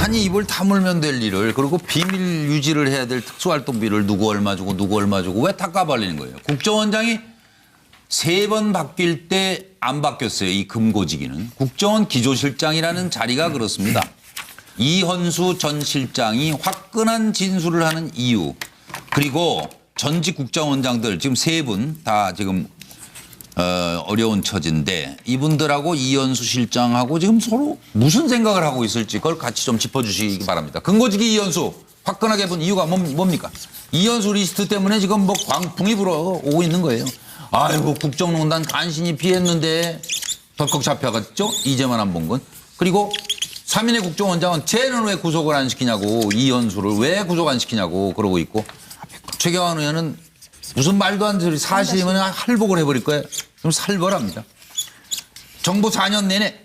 한 입을 다물면 될 일을 그리고 비밀 유지를 해야 될 특수활동비를 누구 얼마 주고 누구 얼마 주고 왜 다 까발리는 거예요. 국정원장이 3번 바뀔 때 안 바뀌었어요. 이 금고지기는. 국정원 기조실장이라는 자리가 그렇습니다. 이현수 전 실장이 화끈한 진술을 하는 이유 그리고 전직 국정원장들 지금 3분 다 지금 어려운 처지인데 이분들하고 이현수 실장하고 지금 서로 무슨 생각을 하고 있을지 그걸 같이 좀 짚어주시기 바랍니다. 금고지기 이현수 화끈하게 본 이유가 뭡니까? 이현수 리스트 때문에 지금 뭐 광풍이 불어오고 있는 거예요. 아이고 국정농단 간신히 피했는데 덜컥 잡혀갔죠? 이제만 안 본 건. 그리고 3인의 국정원장은 쟤는 왜 구속을 안 시키냐고 이현수를 왜 구속 안 시키냐고 그러고 있고 최경환 의원은 무슨 말도 안 되는 소리 사실이면 할복을 해버릴 거예요. 그럼 살벌합니다. 정부 4년 내내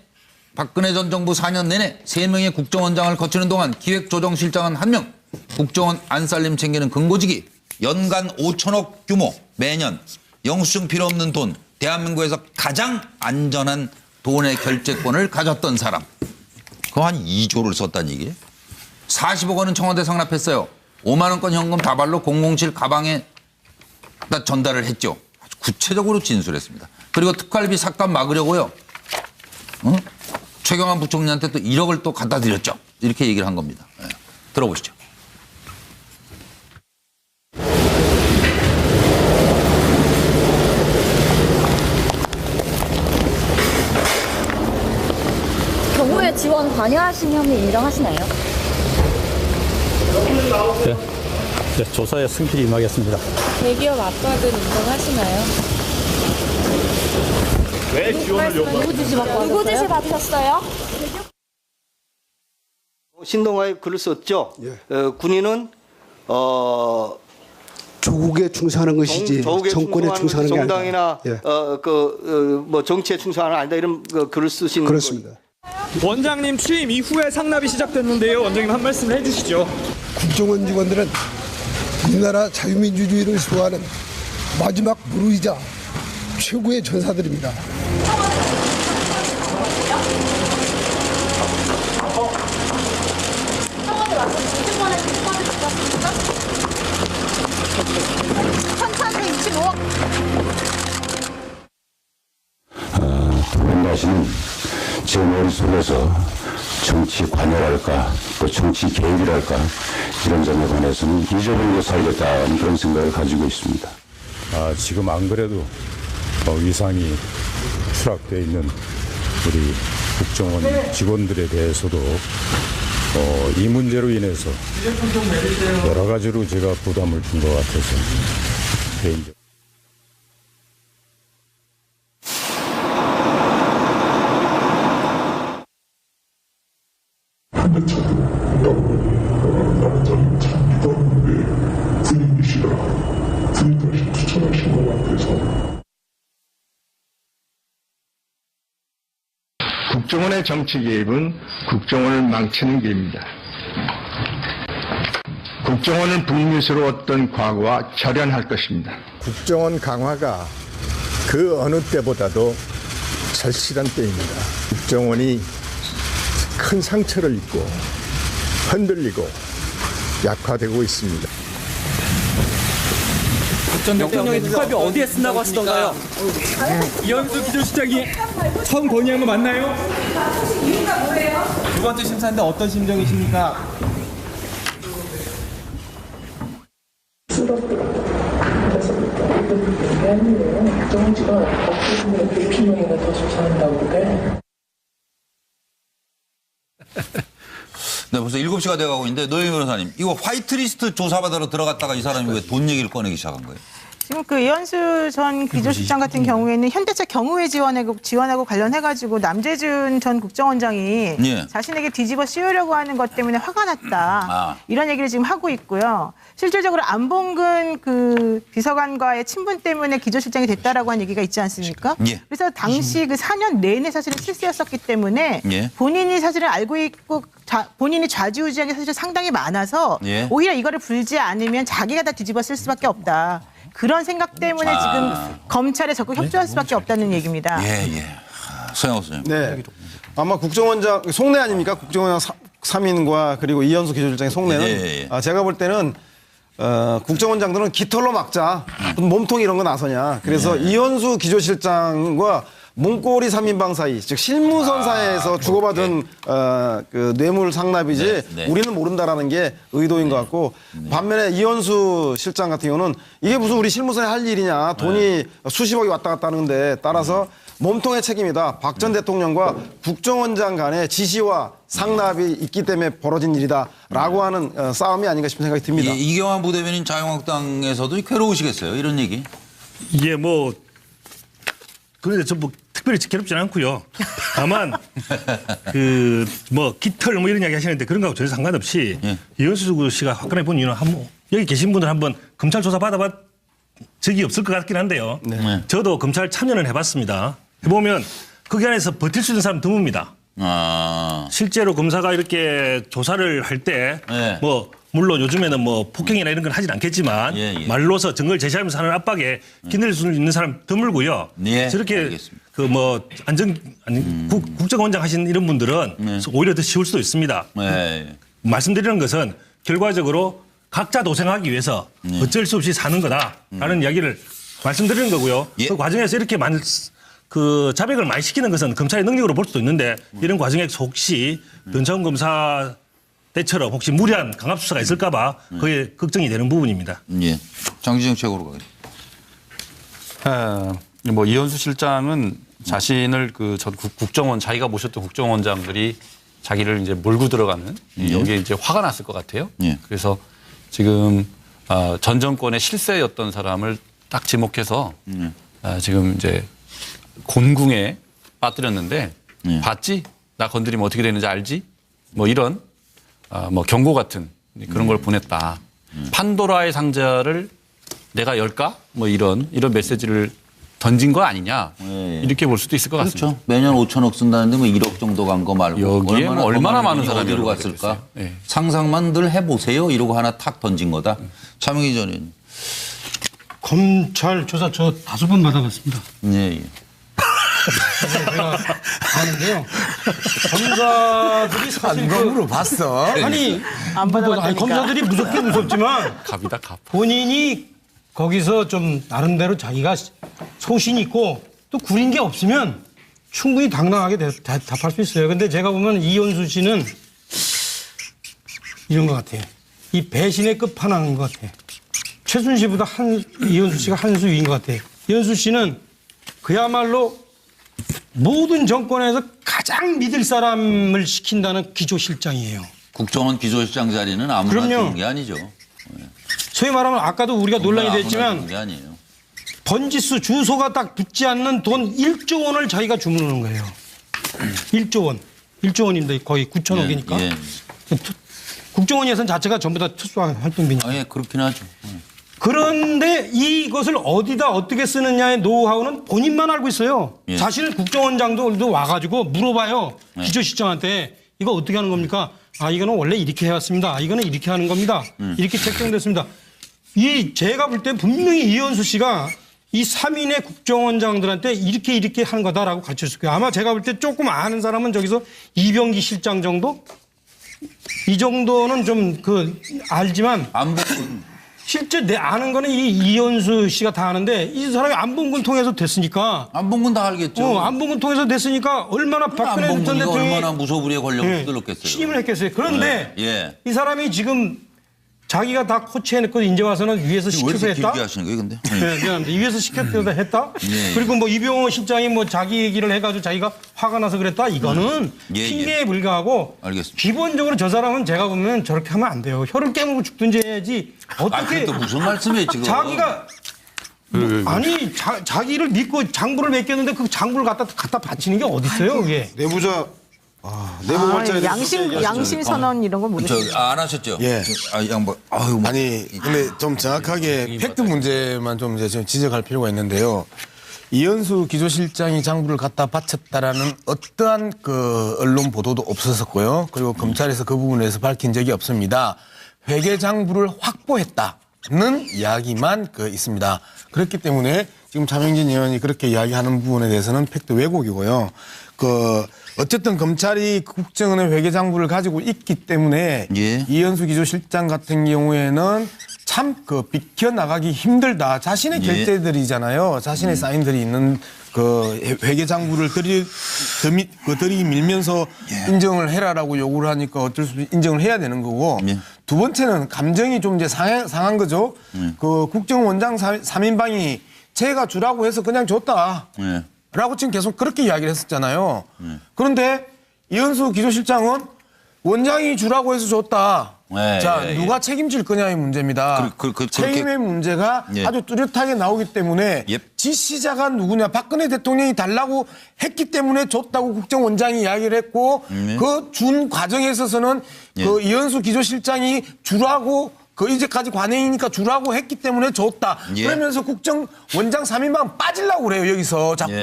박근혜 전 정부 4년 내내 3명의 국정원장을 거치는 동안 기획조정실장은 1명 국정원 안살림 챙기는 금고지기 연간 5천억 규모 매년 영수증 필요 없는 돈 대한민국에서 가장 안전한 돈의 결제권을 가졌던 사람. 그거 한 2조를 썼다는 얘기예요. 40억 원은 청와대 상납했어요. 5만 원권 현금 다발로 007 가방에 전달을 했죠. 아주 구체적으로 진술했습니다. 그리고 특활비 삭감 막으려고요. 최경환 부총리한테 또 1억을 또 갖다 드렸죠. 이렇게 얘기를 한 겁니다. 네. 들어보시죠. 경호에 지원 관여하신 혐의 인정하시나요? 네, 조사에 승필히 임하겠습니다. 대기업 압박은 인정하시나요? 왜 지원을 요구하시나요? 누구 지시 받으셨어요? 신동아에 글을 썼죠. 예. 군인은 조국에 충성하는 것이지 정권에 충성하는 게 정당이나 아니다. 뭐 정치에 충성하는 아니다 이런 글을 쓰신 그렇습니다. 원장님 취임 이후에 상납이 시작됐는데요. 원장님 한 말씀 해주시죠. 국정원 직원들은 우리나라 자유민주주의를 수호하는 마지막 무르이자 최고의 전사들입니다. 다시는 제 머릿속에서 정치 관여랄까 또 정치 개입이랄까 이런 점에 관해서는 잊어버리고 살겠다는 그런 생각을 가지고 있습니다. 지금 안 그래도 위상이 추락되어 있는 우리 국정원 직원들에 대해서도 이 문제로 인해서 여러 가지로 제가 부담을 준 것 같아서 개인적으로. 국정원의 정치 개입은 국정원을 망치는 길입니다. 국정원은 불미스러웠던 과거와 절연할 것입니다. 국정원 강화가 그 어느 때보다도 절실한 때입니다. 국정원이 큰 상처를 입고 흔들리고 약화되고 있습니다. 전 대통령이 특활비 어디에 쓴다고 하시던가요? 이현수 기조실장이 처음 건의한 거 맞나요? 이유가 뭐예요? 두 번째 심사인데 어떤 심정이십니까? 네, 벌써 7시가 돼가고 있는데 노영희 변호사님 이거 화이트리스트 조사받으러 들어갔다가 이 사람이 왜 돈 얘기를 꺼내기 시작한 거예요? 지금 그 이현수 전 기조실장 같은 경우에는 현대차 경우에 지원하고 관련해가지고 남재준 전 국정원장이 예. 자신에게 뒤집어 씌우려고 하는 것 때문에 화가 났다. 이런 얘기를 지금 하고 있고요. 실질적으로 안봉근 그 비서관과의 친분 때문에 기조실장이 됐다라고 한 얘기가 있지 않습니까? 예. 그래서 당시 그 4년 내내 사실은 실세였었기 때문에 예. 본인이 사실은 알고 있고 본인이 좌지우지한 게 사실 상당히 많아서 예. 오히려 이거를 불지 않으면 자기가 다 뒤집어 쓸 수밖에 없다. 그런 생각 때문에 지금 검찰에 적극 협조할 수밖에 없다는 얘기입니다. 예, 예. 서영호 선생님. 네. 아마 국정원장, 속내 아닙니까? 국정원장 3인과 그리고 이현수 기조실장의 속내는 예. 제가 볼 때는 국정원장들은 깃털로 막자. 몸통 이런 거 나서냐. 그래서 이현수 기조실장과 문고리 3인방 사이, 즉 실무선 사이에서 주고받은 그 뇌물 상납이지 우리는 모른다라는 게 의도인 것 같고 반면에 이현수 실장 같은 경우는 이게 무슨 우리 실무선에 할 일이냐. 돈이 수십억이 왔다 갔다 하는데 따라서 몸통의 책임이다. 박 전 대통령과 국정원장 간의 지시와 상납이 있기 때문에 벌어진 일이다라고 하는 싸움이 아닌가 싶은 생각이 듭니다. 이경환 부대변인 자유한국당에서도 괴로우시겠어요. 이런 얘기. 이게 뭐 그런데 저 뭐 특별히 괴롭지는 않고요. 다만 그 뭐 깃털 뭐 이런 이야기 하시는데 그런 거하고 전혀 상관없이 이현수 씨가 화끈하게 본 이유는 여기 계신 분들 한번 검찰 조사 받아봤 적이 없을 것 같긴 한데요. 저도 검찰 참여는 해봤습니다. 해보면 거기 안에서 버틸 수 있는 사람 드뭅니다. 실제로 검사가 이렇게 조사를 할 때 뭐 물론 요즘에는 뭐 폭행이나 이런 건 하진 않겠지만 말로서 증거를 제시하면서 하는 압박에 기댈 수 있는 사람 드물고요. 저렇게 그 뭐 국정원장 하신 이런 분들은 오히려 더 쉬울 수도 있습니다. 말씀드리는 것은 결과적으로 각자 도생하기 위해서 어쩔 수 없이 사는 거다라는 이야기를 말씀드리는 거고요. 그 과정에서 이렇게 그 자백을 많이 시키는 것은 검찰의 능력으로 볼 수도 있는데 이런 과정에서 혹시 변창훈 검사 때처럼 혹시 무리한 강압수사가 있을까 봐 그게 걱정이 되는 부분입니다. 장기정 최고로 가겠습니다. 뭐 이현수 실장은 자신을 그 전 국정원 자기가 모셨던 국정원장들이 자기를 이제 몰고 들어가는 여기에 이제 화가 났을 것 같아요. 그래서 지금 전 정권의 실세였던 사람을 딱 지목해서 지금 이제 곤궁에 빠뜨렸는데 봤지? 나 건드리면 어떻게 되는지 알지? 뭐 이런 뭐 경고 같은 그런 걸 보냈다. 판도라의 상자를 내가 열까? 뭐 이런 메시지를 던진 거 아니냐 이렇게 볼 수도 있을 것 같습니다. 그렇죠. 매년 5천억 쓴다는데 뭐 1억 정도 간 거 말고 여기에 얼마나 많은 사람이 어디로 갔을까? 상상만 늘 해보세요. 이러고 하나 탁 던진 거다. 차명희 전에는 검찰 조사 저 5번 받아봤습니다. 제가 아는데요. 검사들이 사실 안검으로 봤어. 아니 검사들이 무섭긴 무섭지만 갑이다 갑. 본인이 거기서 좀 나름대로 자기가 소신 있고 또 구린 게 없으면 충분히 당당하게 답할 수 있어요. 근데 제가 보면 이현수 씨는 이런 것 같아요. 이 배신의 끝판왕인 것 같아요. 최순실보다 이현수 씨가 한 수 위인 것 같아요. 이현수 씨는 그야말로 모든 정권에서 가장 믿을 사람을 시킨다는 기조실장이에요. 국정원 기조실장 자리는 아무나 주는 게 아니죠. 소위 말하면 아까도 우리가 논란이 됐지만 게 아니에요. 번지수 주소가 딱 붙지 않는 돈 1조 원을 자기가 주문하는 거예요. 1조 원. 1조 원인데 거의 9천억이니까. 국정원 예산 자체가 전부 다 특수한 활동비니까. 그렇긴 하죠. 그런데 이것을 어디다 어떻게 쓰느냐의 노하우는 본인만 알고 있어요. 사실 국정원장도 와가지고 물어봐요. 기조실장한테 이거 어떻게 하는 겁니까? 이거는 원래 이렇게 해왔습니다. 이거는 이렇게 하는 겁니다. 이렇게 책정됐습니다. 제가 볼 때 분명히 이현수 씨가 이 3인의 국정원장들한테 이렇게 하는 거다라고 가르쳤을 거예요. 아마 제가 볼 때 조금 아는 사람은 저기서 이병기 실장 정도? 이 정도는 좀 알지만 실제 내 아는 거는 이현수 씨가 다 아는데 이 사람이 안봉근 통해서 됐으니까. 안봉근 다 알겠죠. 안봉근 통해서 됐으니까 얼마나 박근혜 전 대통령이 얼마나 무소불위의 권력을 휘둘렀겠어요. 취임을 했겠어요. 그런데 이 사람이 지금 자기가 다 코치해놓고 이제 와서는 위에서 시켜서 했다. 길게 하시는 거예요, 근데? 미안합니다. 위에서 시켜서 했다. 그리고 뭐 이병호 실장이 뭐 자기 얘기를 해가지고 자기가 화가 나서 그랬다. 이거는 핑계에 불과하고. 알겠습니다. 기본적으로 저 사람은 제가 보면 저렇게 하면 안 돼요. 혀를 깨물고 죽든지 해야지. 어떻게 또 무슨 말씀이에요 지금? 자기가 자기를 믿고 장부를 맡겼는데 그 장부를 갖다 바치는 게 어디 있어요, 그게? 내부자. 내부 발전에 양심 선언 이런 거 모르겠어요. 안 하셨죠? 양반. 아니 근데 좀 정확하게 팩트 문제만 좀 이제 지적할 필요가 있는데요. 이현수 기조실장이 장부를 갖다 바쳤다라는 어떠한 언론 보도도 없었었고요. 그리고 검찰에서 그 부분에서 밝힌 적이 없습니다. 회계 장부를 확보했다는 이야기만 있습니다. 그렇기 때문에 지금 차명진 의원이 그렇게 이야기하는 부분에 대해서는 팩트 왜곡이고요. 어쨌든 검찰이 국정원의 회계장부를 가지고 있기 때문에 이현수 기조실장 같은 경우에는 참 그 비켜나가기 힘들다. 자신의 결재들이잖아요. 자신의 사인들이 있는 그 회계장부를 들이 밀면서 인정을 해라라고 요구를 하니까 어쩔 수 없이 인정을 해야 되는 거고. 두 번째는 감정이 좀 이제 상한 거죠. 그 국정원장 3인방이 제가 주라고 해서 그냥 줬다. 라고 지금 계속 그렇게 이야기를 했었잖아요. 그런데 이현수 기조실장은 원장이 주라고 해서 줬다. 자, 누가 책임질 거냐의 문제입니다. 책임의 문제가 아주 뚜렷하게 나오기 때문에 지시자가 누구냐. 박근혜 대통령이 달라고 했기 때문에 줬다고 국정원장이 이야기를 했고 그 준 과정에 있어서는 그 이현수 기조실장이 주라고 그 이제까지 관행이니까 주라고 했기 때문에 줬다. 그러면서 국정원장 3인방 빠지려고 그래요. 여기서 자꾸.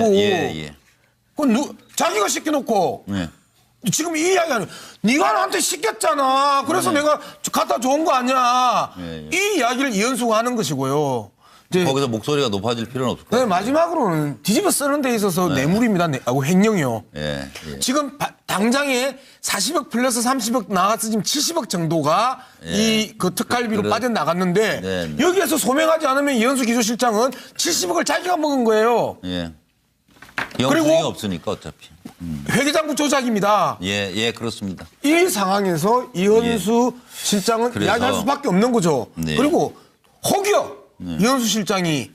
그건 자기가 시켜놓고 지금 이 이야기하는 네가 나한테 시켰잖아. 그래서 내가 갖다 준 거 아니야. 이 이야기를 이현수가 하는 것이고요. 거기서 목소리가 높아질 필요는 없을 것 같아요. 네, 마지막으로는 뒤집어 쓰는 데 있어서 뇌물입니다. 하고 횡령이요. 지금 당장에 40억 플러스 30억 나가서 지금 70억 정도가 이 그 특갈비로 빠져나갔는데 여기에서 소명하지 않으면 이현수 기조실장은 70억을 자기가 먹은 거예요. 영수증이 없으니까 어차피. 회계장부 조작입니다. 그렇습니다. 이 상황에서 이현수 실장은 이야기할 수밖에 없는 거죠. 그리고 혹여 이현수 실장이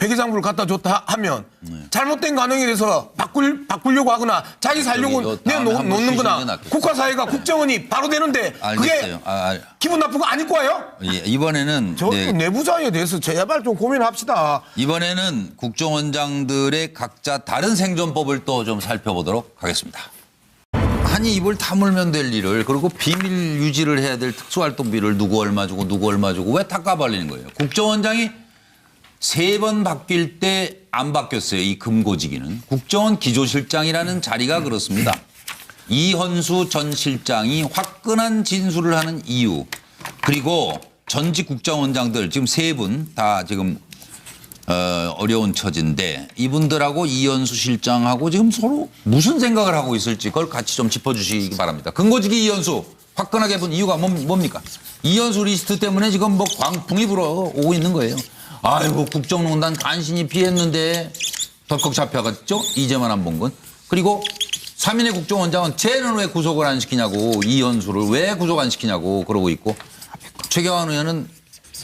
회계장부를 갖다 줬다 하면 잘못된 가능에 대해서 바꾸려고 하거나 자기 살려고 내놓는 거나 국가사회가 국정원이 바로 되는데 그게 기분 나쁜 거 아닐 거예요? 이번에는 저 내부자에 대해서 제발 좀 고민합시다. 이번에는 국정원장들의 각자 다른 생존법을 또 좀 살펴보도록 하겠습니다. 한이 입을 다물면 될 일을 그리고 비밀 유지를 해야 될 특수활동비를 누구 얼마 주고 누구 얼마 주고 왜 다 까발리는 거예요. 국정원장이 3번 바뀔 때 안 바뀌었어요. 이 금고지기는. 국정원 기조실장이라는 자리가 그렇습니다. 이현수 전 실장이 화끈한 진술을 하는 이유 그리고 전직 국정원장들 지금 3분 다 지금 어려운 처지인데 이분들하고 이현수 실장하고 지금 서로 무슨 생각을 하고 있을지 그걸 같이 좀 짚어주시기 바랍니다. 금고지기 이현수 화끈하게 본 이유가 뭡니까? 이현수 리스트 때문에 지금 뭐 광풍이 불어오고 있는 거예요. 아이고 국정농단 간신히 피했는데 덜컥 잡혀갔죠? 이제만 안 본 건. 그리고 3인의 국정원장은 쟤는 왜 구속을 안 시키냐고 이현수를 왜 구속 안 시키냐고 그러고 있고 최경환 의원은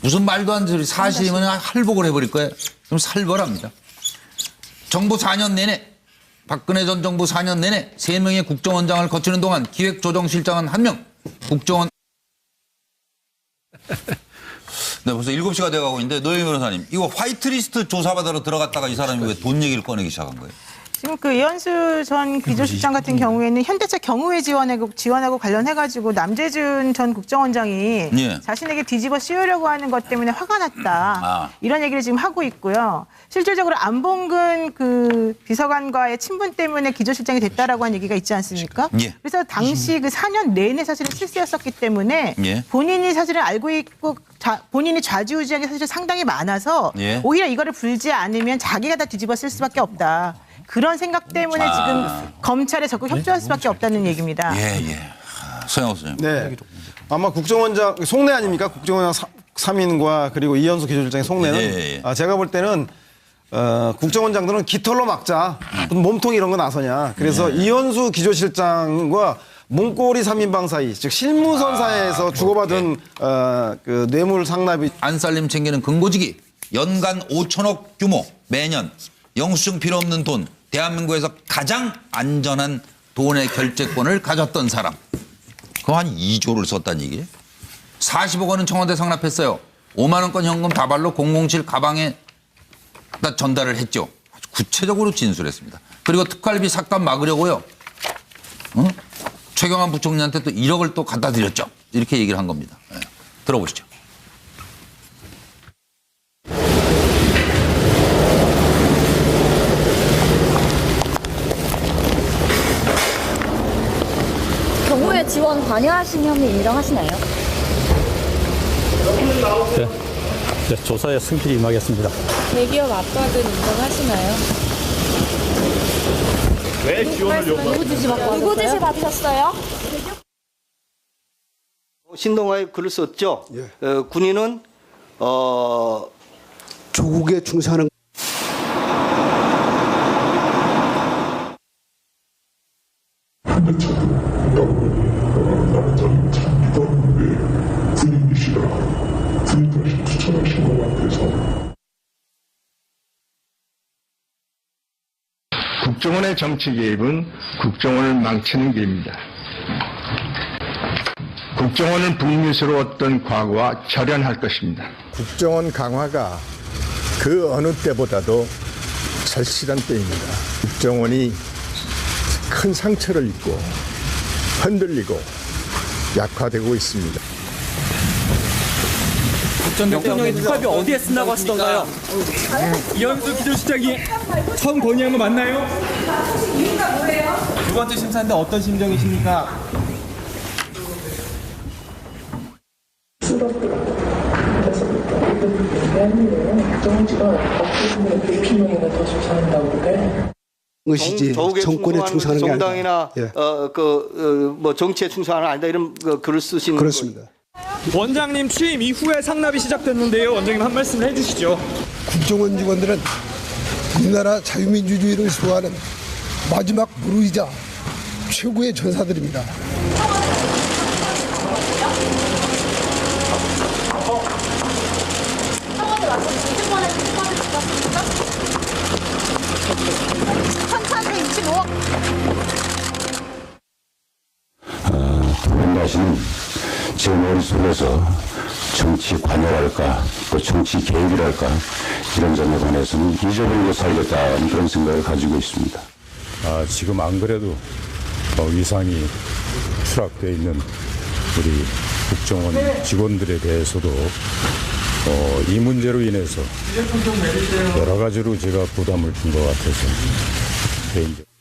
무슨 말도 안 되는 소리 사실이면 할복을 해버릴 거예요. 그럼 살벌합니다. 정부 4년 내내 박근혜 전 정부 4년 내내 3명의 국정원장을 거치는 동안 기획조정실장은 1명 국정원 네, 벌써 7시가 돼가고 있는데 노영희 변호사님 이거 화이트리스트 조사받으러 들어갔다가 이 사람이 왜 돈 얘기를 꺼내기 시작한 거예요? 지금 그 이현수 전 기조실장 같은 경우에는 현대차 경우에 지원하고 관련해가지고 남재준 전 국정원장이 자신에게 뒤집어 씌우려고 하는 것 때문에 화가 났다. 이런 얘기를 지금 하고 있고요. 실질적으로 안봉근 그 비서관과의 친분 때문에 기조실장이 됐다라고 한 얘기가 있지 않습니까? 그래서 당시 그 4년 내내 사실은 실세였었기 때문에 본인이 사실은 알고 있고 본인이 좌지우지한 게 사실 상당히 많아서 오히려 이거를 불지 않으면 자기가 다 뒤집어 쓸 수밖에 없다. 그런 생각 때문에 지금 검찰에 적극 협조할 수밖에 없다는 얘기입니다. 서영호 선생님. 네. 아마 국정원장 속내 아닙니까? 국정원장 3인과 그리고 이현수 기조실장의 속내는 제가 볼 때는 국정원장들은 깃털로 막자. 몸통 이런 거 나서냐. 그래서 이현수 기조실장과 문고리 3인방 사이, 즉 실무선사에서 주고받은 그 뇌물 상납이 안살림 챙기는 금고지기 연간 5천억 규모 매년 영수증 필요 없는 돈 대한민국에서 가장 안전한 돈의 결제권을 가졌던 사람. 그거 한 2조를 썼다는 얘기예요. 40억 원은 청와대 상납했어요. 5만 원권 현금 다발로 007 가방에 전달을 했죠. 아주 구체적으로 진술했습니다. 그리고 특활비 삭감 막으려고요. 최경환 부총리한테 또 1억을 또 갖다 드렸죠. 이렇게 얘기를 한 겁니다. 들어보시죠. 경호에 지원 관여하신 혐의 인정하시나요? 네, 조사에 성실히 임하겠습니다. 대기업 압박은 인정하시나요? 왜 지원을 요구하셨나요? 누구 지시 받으셨어요? 신동아에 글을 썼죠. 군인은 조국에 충성하는 국정원의 정치 개입은 국정원을 망치는 길입니다. 국정원은 불미스러웠던 과거와 절연할 것입니다. 국정원 강화가 그 어느 때보다도 절실한 때입니다. 국정원이 큰 상처를 입고 흔들리고 약화되고 있습니다. 전 대통령이 특활비 어디에 쓴다고 하시던가요? 이현수 기조실장이 처음 건의한 거 맞나요? 두 번째 심사인데 어떤 심정이십니까? 것이지 정권에 충성하는 게 정당이나 아니라. 뭐 정치에 충성하는 아니다 이런 글을 쓰시는 그렇습니다. 원장님 취임 이후에 상납이 시작됐는데요. 원장님 한 말씀 해주시죠. 국정원 직원들은 우리나라 자유민주주의를 수호하는 마지막 무르이자 최고의 전사들입니다. 두 분 다시는 제 머릿속에서 정치 관여랄까 또 정치 개입이랄까 이런 점에 관해서는 잊어버리고 살겠다는 그런 생각을 가지고 있습니다. 지금 안 그래도 위상이 추락되어 있는 우리 국정원 직원들에 대해서도 이 문제로 인해서 여러 가지로 제가 부담을 준 것 같아서 개인적으로